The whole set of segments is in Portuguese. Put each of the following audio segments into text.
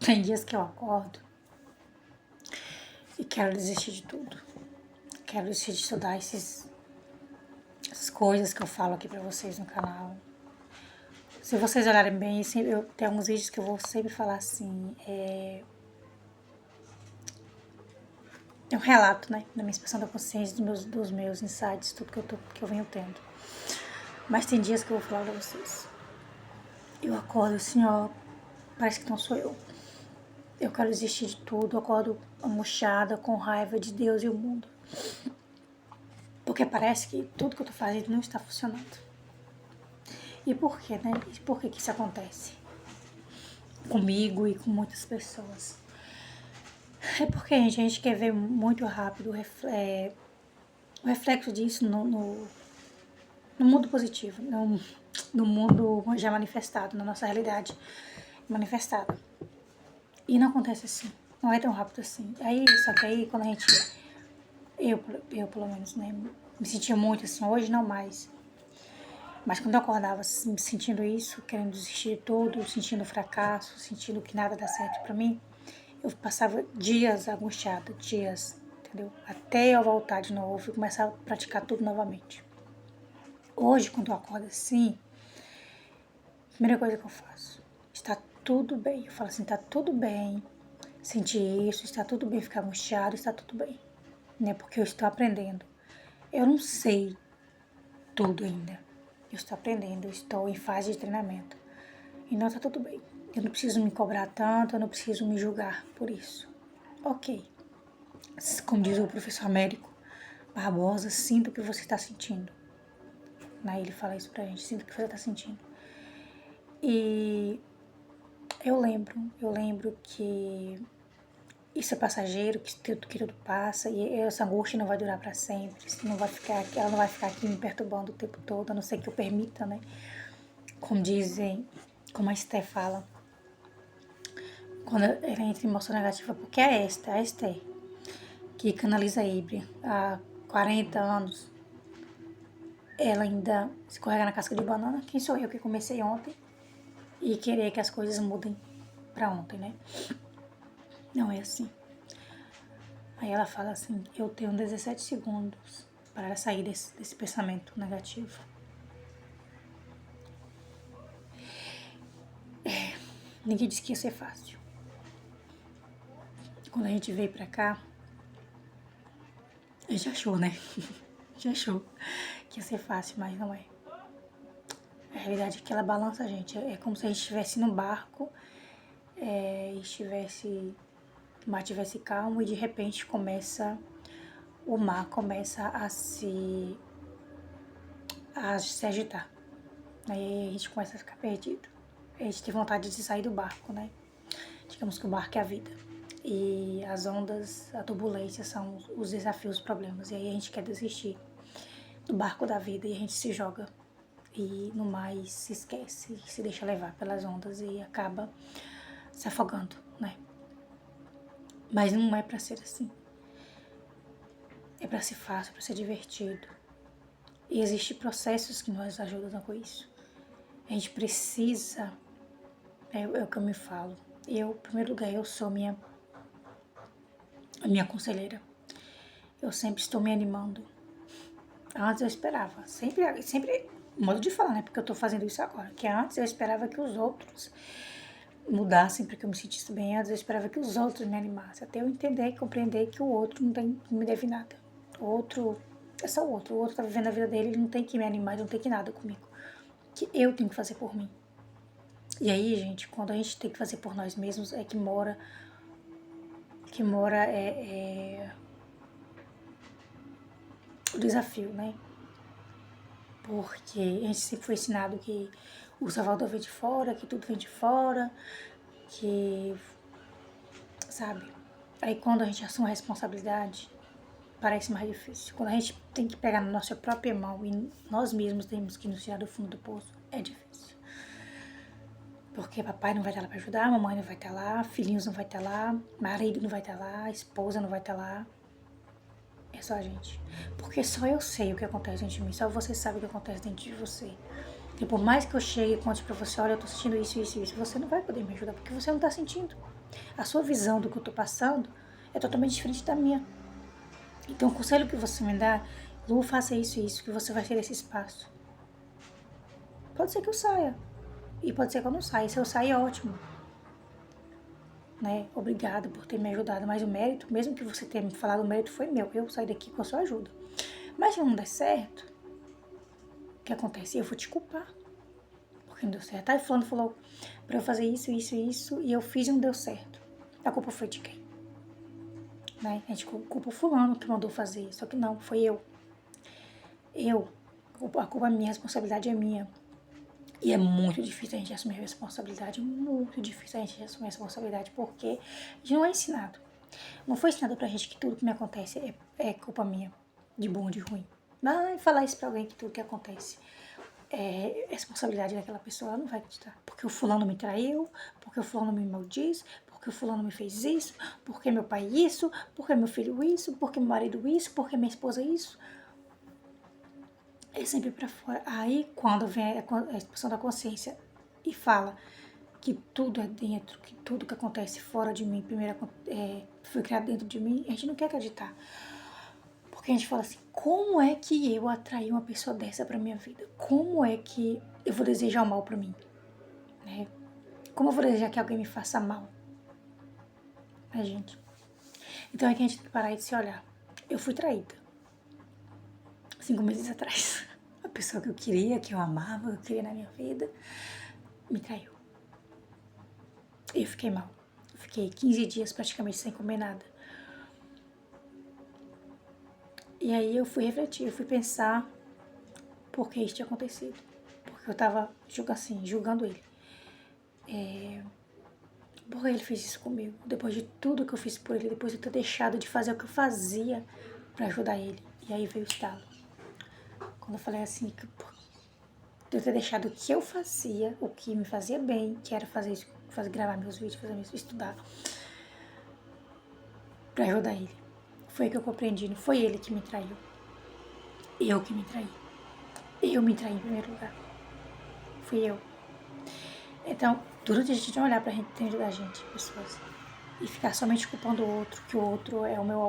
Tem dias que eu acordo e quero desistir de tudo. Quero desistir de estudar essas coisas que eu falo aqui pra vocês no canal. Se vocês olharem bem, eu tenho alguns vídeos que eu vou sempre falar assim, é um relato, né, da minha expressão da consciência, dos meus insights, tudo que eu venho tendo. Mas tem dias que eu vou falar pra vocês. Eu acordo assim, ó, parece que não sou eu. Eu quero desistir de tudo, eu acordo angustiada, com raiva de Deus e o mundo. Porque parece que tudo que eu tô fazendo não está funcionando. E por quê, né? E por que isso acontece? Comigo e com muitas pessoas. É porque a gente quer ver muito rápido o reflexo disso no mundo positivo, no mundo já manifestado, na nossa realidade manifestada. E não acontece assim, não é tão rápido assim. Só que aí quando a gente, eu pelo menos, né, me sentia muito assim, hoje não mais. Mas quando eu acordava sentindo isso, querendo desistir de tudo, sentindo fracasso, sentindo que nada dá certo pra mim, eu passava dias angustiada, dias, entendeu? Até eu voltar de novo e começar a praticar tudo novamente. Hoje, quando eu acordo assim, a primeira coisa que eu faço, está tudo bem. Eu falo assim, está tudo bem sentir isso, está tudo bem ficar angustiado, está tudo bem. Né? Porque eu estou aprendendo. Eu não sei tudo ainda. Eu estou aprendendo, eu estou em fase de treinamento. E não está tudo bem. Eu não preciso me cobrar tanto, eu não preciso me julgar por isso. Ok. Como diz o professor Américo Barbosa, sinta o que você está sentindo. Ele fala isso pra gente, sinta o que você está sentindo. E eu lembro que isso é passageiro, que tudo passa, e essa angústia não vai durar para sempre, ela não vai ficar aqui me perturbando o tempo todo, a não ser que eu permita, né? Como a Esté fala, quando ela entra em emoção negativa, porque é a Esté, que canaliza a Híbria há 40 anos, ela ainda escorrega na casca de banana. Quem sou eu que comecei ontem e querer que as coisas mudem para ontem, né? Não é assim. Aí ela fala assim, eu tenho 17 segundos para sair desse pensamento negativo. Ninguém disse que ia ser fácil. Quando a gente veio pra cá, a gente achou, né? A gente achou que ia ser fácil, mas não é. A realidade é que ela balança a gente. É como se a gente estivesse num barco, o mar estivesse calmo e de repente o mar começa a se agitar. Aí a gente começa a ficar perdido. A gente tem vontade de sair do barco, né? Digamos que o barco é a vida. E as ondas, a turbulência são os desafios, os problemas. E aí a gente quer desistir do barco da vida e a gente se joga. E no mais se esquece, se deixa levar pelas ondas e acaba se afogando, né? Mas não é pra ser assim. É pra ser fácil, é pra ser divertido. E existem processos que nos ajudam com isso. A gente precisa, é o que eu me falo. Em primeiro lugar, eu sou a minha conselheira. Eu sempre estou me animando. Antes eu esperava, sempre modo de falar, né? Porque eu tô fazendo isso agora. Que antes eu esperava que os outros mudassem para que eu me sentisse bem. Antes eu esperava que os outros me animassem. Até eu entender e compreender que o outro não me deve nada. O outro é só o outro. O outro tá vivendo a vida dele, ele não tem que me animar, ele não tem que nada comigo. Que eu tenho que fazer por mim. E aí, gente, quando a gente tem que fazer por nós mesmos, é que mora o desafio, né? Porque a gente sempre foi ensinado que o Salvador vem de fora, que tudo vem de fora, que, sabe? Aí quando a gente assume a responsabilidade, parece mais difícil. Quando a gente tem que pegar na nossa própria mão e nós mesmos temos que nos tirar do fundo do poço, é difícil. Porque papai não vai estar lá para ajudar, mamãe não vai estar lá, filhinhos não vai estar lá, marido não vai estar lá, esposa não vai estar lá. É só a gente. Porque só eu sei o que acontece dentro de mim, só você sabe o que acontece dentro de você. E por mais que eu chegue e conte pra você, olha, eu tô sentindo isso, você não vai poder me ajudar, porque você não tá sentindo. A sua visão do que eu tô passando é totalmente diferente da minha. Então, o conselho que você me dá, Lu, faça isso e isso, que você vai ter esse espaço. Pode ser que eu saia. E pode ser que eu não saia. Se eu sair, ótimo. Né? Obrigada por ter me ajudado. Mas o mérito, mesmo que você tenha me falado, o mérito foi meu. Eu saí daqui com a sua ajuda. Mas se não der certo, o que acontece? Eu vou te culpar. Porque não deu certo. Aí fulano falou pra eu fazer isso, isso e isso, e eu fiz e não deu certo. A culpa foi de quem? Né? A gente culpa o fulano que mandou fazer. Só que não, foi eu. A culpa é minha, a responsabilidade é minha. E é muito difícil a gente assumir a responsabilidade, muito difícil a gente assumir a responsabilidade, porque a gente não é ensinado. Não foi ensinado pra gente que tudo que me acontece é culpa minha, de bom ou de ruim. Não, falar isso pra alguém que tudo que acontece é responsabilidade daquela pessoa, ela não vai acreditar. Porque o fulano me traiu, porque o fulano me maldiz, porque o fulano me fez isso, porque meu pai isso, porque meu filho isso, porque meu marido isso, porque minha esposa isso. É sempre pra fora. Aí, quando vem a expansão da consciência e fala que tudo é dentro, que tudo que acontece fora de mim, primeiro foi criado dentro de mim, a gente não quer acreditar. Porque a gente fala assim, como é que eu atraí uma pessoa dessa pra minha vida? Como é que eu vou desejar o mal pra mim? Né? Como eu vou desejar que alguém me faça mal? Né, gente? Então é que a gente tem que parar e se olhar. Eu fui traída. 5 meses atrás. A pessoa que eu queria, que eu amava, que eu queria na minha vida, me traiu. Eu fiquei mal. Fiquei 15 dias praticamente sem comer nada. E aí eu fui refletir, eu fui pensar por que isso tinha acontecido. Porque eu tava julgando ele. Por que ele fez isso comigo? Depois de tudo que eu fiz por ele, depois de eu ter deixado de fazer o que eu fazia pra ajudar ele. E aí veio o estalo. Quando eu falei assim, de eu ter deixado o que eu fazia, o que me fazia bem, que era fazer isso, gravar meus vídeos, estudar, pra ajudar ele. Foi aí que eu compreendi, não foi ele que me traiu. Eu que me traí. Eu me traí em primeiro lugar. Fui eu. Então, durante a gente não olhar pra gente dentro da gente, pessoas, e ficar somente culpando o outro, que o outro é o meu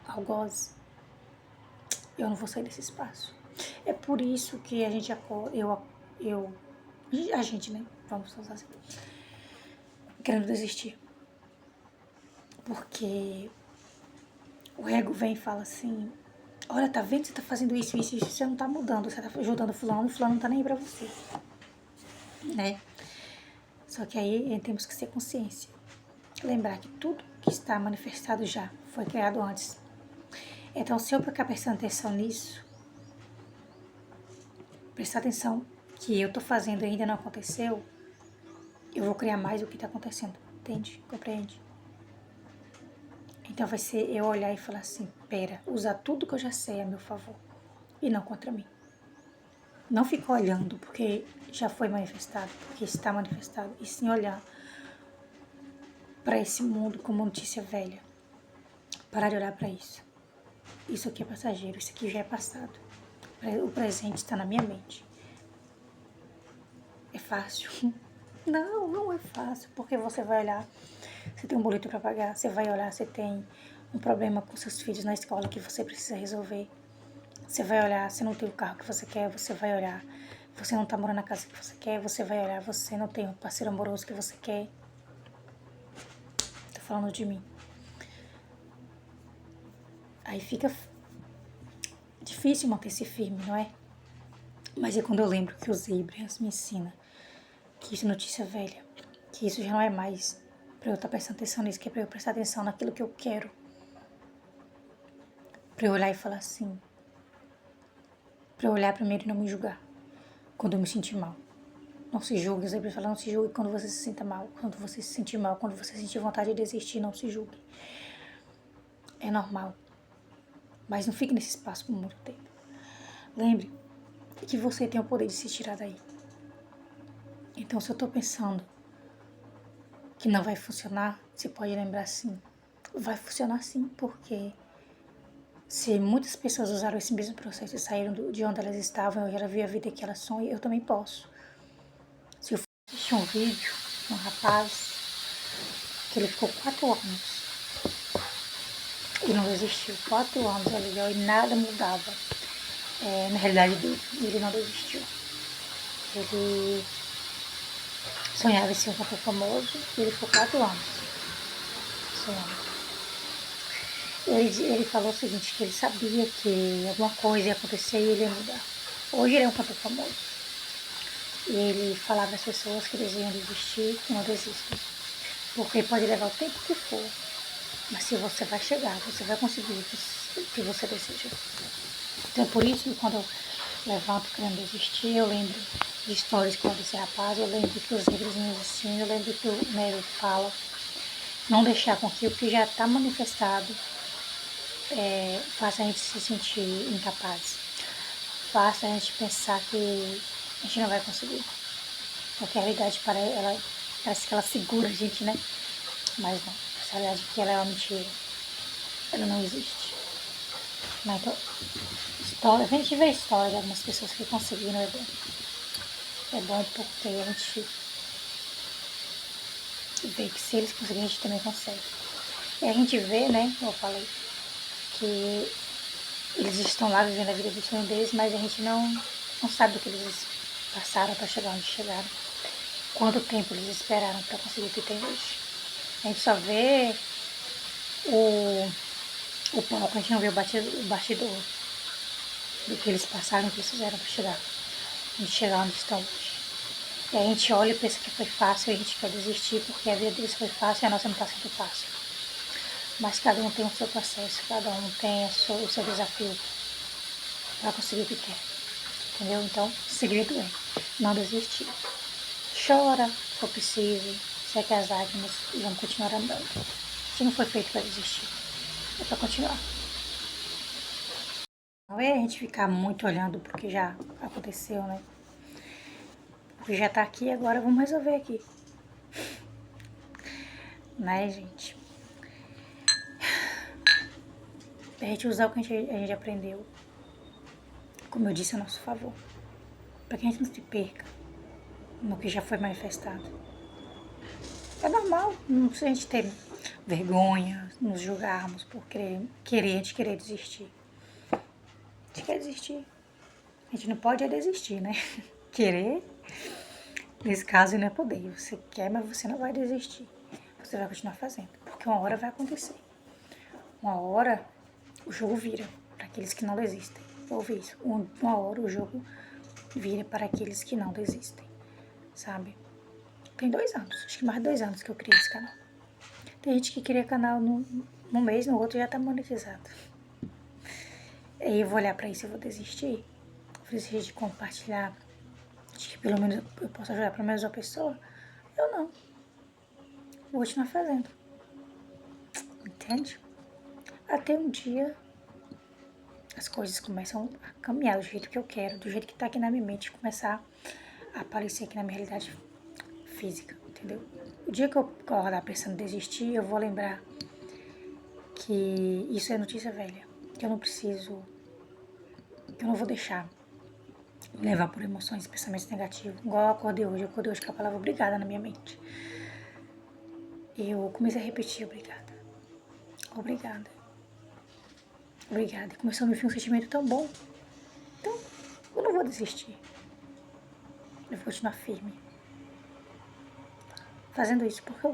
algoz, eu não vou sair desse espaço. É por isso que a gente a gente, né? Vamos usar assim, querendo desistir. Porque o ego vem e fala assim, olha, tá vendo que você tá fazendo isso, isso, isso, você não tá mudando, você tá ajudando fulano e fulano não tá nem aí pra você. Né? Só que aí temos que ter consciência. Lembrar que tudo que está manifestado já foi criado antes. Então, se eu ficar prestando atenção nisso, prestar atenção que eu tô fazendo e ainda não aconteceu, eu vou criar mais do que tá acontecendo. Entende? Compreende? Então vai ser eu olhar e falar assim, pera, usar tudo que eu já sei a meu favor e não contra mim. Não ficar olhando porque já foi manifestado, porque está manifestado, e sim olhar para esse mundo como notícia velha. Parar de olhar para isso. Isso aqui é passageiro, isso aqui já é passado. O presente está na minha mente. É fácil? Não, não é fácil, porque você vai olhar, você tem um boleto para pagar, você vai olhar, você tem um problema com seus filhos na escola que você precisa resolver. Você vai olhar, você não tem o carro que você quer, você vai olhar, você não tá morando na casa que você quer, você vai olhar, você não tem o parceiro amoroso que você quer. Tô falando de mim. Aí fica difícil manter-se firme, não é? Mas é quando eu lembro que os Abrahams me ensina que isso é notícia velha, que isso já não é mais pra eu estar prestando atenção nisso, que é pra eu prestar atenção naquilo que eu quero. Pra eu olhar e falar assim, pra eu olhar primeiro e não me julgar quando eu me sentir mal. Não se julgue, eu sempre falo, não se julgue quando você se sinta mal, quando você se sentir mal, quando você sentir vontade de desistir, não se julgue. É normal. Mas não fique nesse espaço por muito tempo. Lembre que você tem o poder de se tirar daí. Então, se eu tô pensando que não vai funcionar, você pode lembrar assim, vai funcionar sim, porque se muitas pessoas usaram esse mesmo processo e saíram de onde elas estavam e ela viu a vida que elas sonham, eu também posso. Se eu assistir um vídeo de um rapaz Ele ficou 4 anos e não desistiu. 4 anos ali, ó, e nada mudava. Na realidade dele, ele não desistiu. Ele sonhava em ser um cantor famoso e ele ficou 4 anos sonhando. Ele falou o seguinte, que ele sabia que alguma coisa ia acontecer e ele ia mudar. Hoje ele é um cantor famoso. E ele falava às pessoas que eles iam desistir, que não desistem. Porque pode levar o tempo que for. Mas se você vai chegar, você vai conseguir o que você deseja. Então é por isso que quando eu levanto querendo desistir, eu lembro de histórias com esse rapaz, eu lembro que os livros me ensinam, eu lembro que o Nero fala. Não deixar com que o que já está manifestado faça a gente se sentir incapaz. Faça a gente pensar que a gente não vai conseguir. Porque a realidade parece que ela segura a gente, né? Mas não. Essa realidade que ela é uma mentira. Ela não existe. Mas então, a gente vê a história de algumas pessoas que conseguiram, é bom. É bom porque a gente vê que se eles conseguirem, a gente também consegue. E a gente vê, né, como eu falei, que eles estão lá vivendo a vida do sonho deles, mas a gente não sabe do que eles passaram para chegar onde chegaram. Quanto tempo eles esperaram para conseguir o que tem hoje. A gente só vê o palco, a gente não vê o bastidor do que eles passaram, do que eles fizeram para chegar. A gente chegar onde estão hoje. E a gente olha e pensa que foi fácil e a gente quer desistir porque a vida deles foi fácil e a nossa não está sendo fácil. Mas cada um tem o seu processo, cada um tem o seu desafio para conseguir o que quer. Entendeu? Então, o segredo é não desistir. Chora, se for preciso, seque as lágrimas e vamos continuar andando. A gente não foi feito para desistir, é para continuar. Não é a gente ficar muito olhando porque já aconteceu, né? Porque já tá aqui, agora vamos resolver aqui. Né, gente? A gente usar o que a gente aprendeu, como eu disse, a nosso favor. Para que a gente não se perca no que já foi manifestado. É normal, não precisa a gente ter vergonha, nos julgarmos por querer desistir. A gente quer desistir. A gente não pode desistir, né? Querer, nesse caso, não é poder. Você quer, mas você não vai desistir. Você vai continuar fazendo, porque uma hora vai acontecer. Uma hora o jogo vira para aqueles que não desistem. Ouve isso. Uma hora o jogo vira para aqueles que não desistem, sabe? Tem 2 anos, acho que mais de 2 anos que eu criei esse canal. Tem gente que cria canal num mês, no outro já tá monetizado. Aí eu vou olhar pra isso e vou desistir. Vou desistir de compartilhar. Acho que pelo menos eu posso ajudar pelo menos uma pessoa. Eu não. Vou continuar fazendo. Entende? Até um dia as coisas começam a caminhar do jeito que eu quero, do jeito que tá aqui na minha mente, começar a aparecer aqui na minha realidade física, entendeu? O dia que eu acordar pensando em desistir, eu vou lembrar que isso é notícia velha, que eu não preciso, que eu não vou deixar me levar por emoções e pensamentos negativos, igual eu acordei hoje com a palavra obrigada na minha mente. Eu comecei a repetir obrigada, obrigada, obrigada, e começou a me vir um sentimento tão bom. Então, eu não vou desistir, eu vou continuar firme, fazendo isso porque eu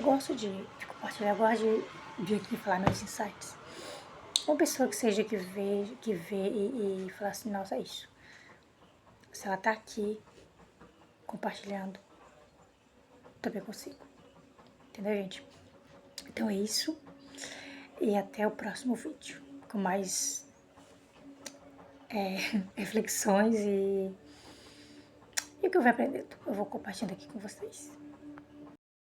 gosto de compartilhar, eu gosto de vir aqui falar meus insights. Uma pessoa que seja que vê e fala assim, nossa, é isso. Se ela tá aqui compartilhando, também consigo. Entendeu, gente? Então é isso. E até o próximo vídeo. Com mais reflexões e o que eu vou aprendendo. Eu vou compartilhando aqui com vocês.